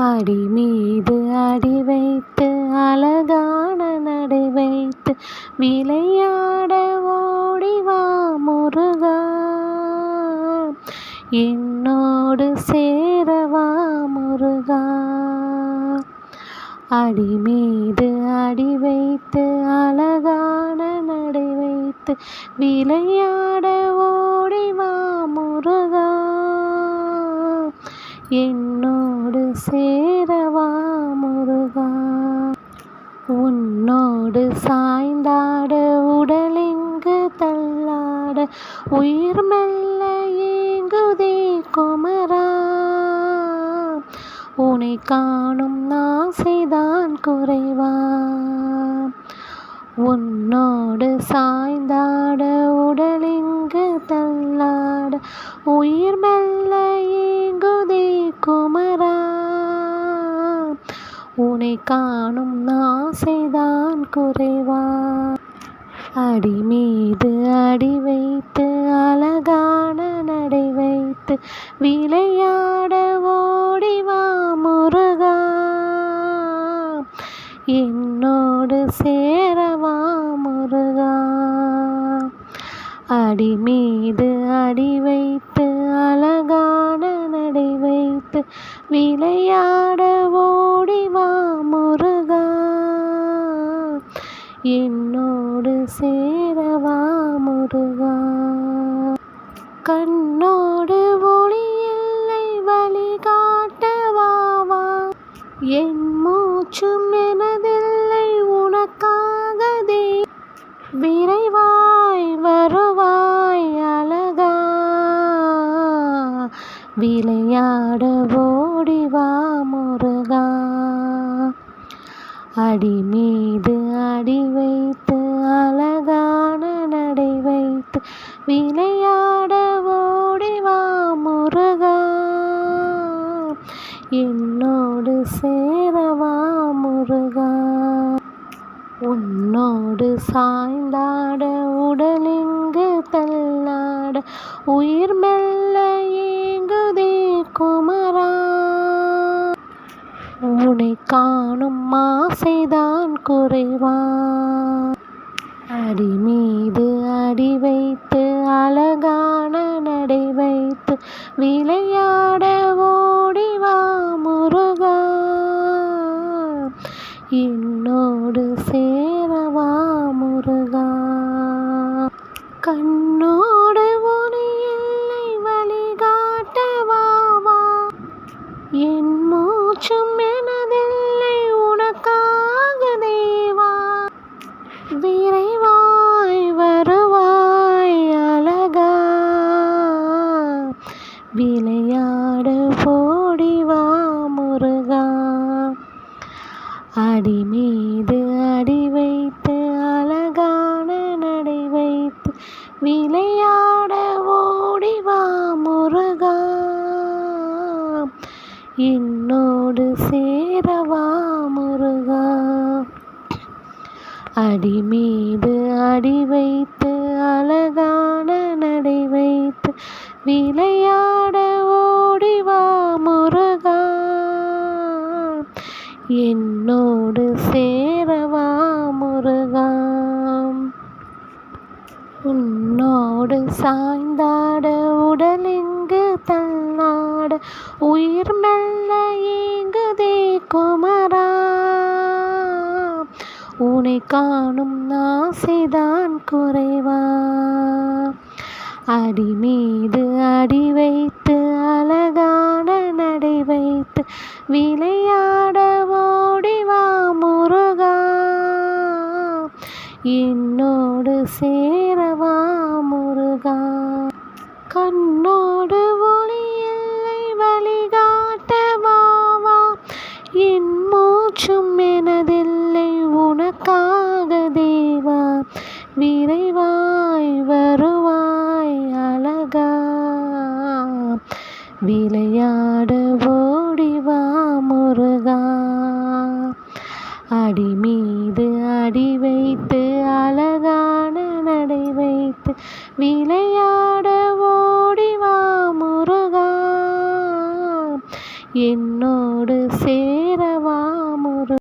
அடி மீது அடி வைத்து அழகான நடை வைத்து விளையாட ஓடிவா முருகா, என்னோடு சேரவா முருகா. அடி மீது அடி வைத்து அழகான நடை வைத்து விளையாட ஓடிவா முருகா, என்னோடு சேரவா முருகா. உன்னோடு சாய்ந்தாட உடலெங்கு தள்ளாட உயிர் மெல்ல ஏங்குதே குமரா, உனை காணும் ஆசைதான் குறைவா. உன்னோடு சாய்ந்தாட உடலெங்கு தள்ளாட உயிர் மெல்ல ஏங்குதே குமரா, உனை காணும் ஆசைதான் குறைவா. அடி மீது அடி வைத்து அழகான நடை வைத்து விளையாட ஓடிவா முருகா, என்னோடு சேரவா முருகா. அடி மீது அடி வைத்து அழகான நடை வைத்து விளையாட ஓடிவா முருகா, என்னோடு சேரவா முருகா. கண்ணோடு ஒளி இல்லை வழிகாட்டவாவா, என் மூச்சும் எனதில்லை உனக்காகதே, விரைவாய் வருவாய் அழகா, விளையாட ஓடிவா முருகா. அடி மீது அடி வைத்து அழகான நடை வைத்து விளையாட ஓடிவா முருகா, என்னோடு சேரவா முருகா. உன்னோடு சாய்ந்தாட உடலெங்கு தள்ளாட உயிர் மெல்ல ஏங்குதே குமரா, உனை காணும் ஆசைதான் குறைவா. அடி மீது அடி வைத்து அழகான நடை வைத்து விளையாட ஓடிவா முருகா, என்னோடு சேரவா முருகா. கண்ணோடு ஒளி இல்லை வழிகாட்டவாவா, என் மூச்சும் எனதில்லை உனக்காக தேவா, விரைவாய் வருவாய் அழகா, விளையாட ஓடிவா முருகா. அடி மீது அடி வைத்து அழகான நடை வைத்து விளையாட ஓடிவா முருகா, என்னோடு சேரவா முருகா. அடி மீது அடி வைத்து அழகான நடை வைத்து விளையாட ஓடிவா முருகா, என்னோடு சேரவா முருகா. உன்னோடு சாய்ந்தாட உடலெங்கு தள்ளாட உயிர் மெல்ல ஏங்குதே குமரா, உனை காணும் ஆசைதான் குறைவா. அடி மீது அடி வைத்து அழகான நடை வைத்து விளையாட ஓடிவா முருகா, என்னோடு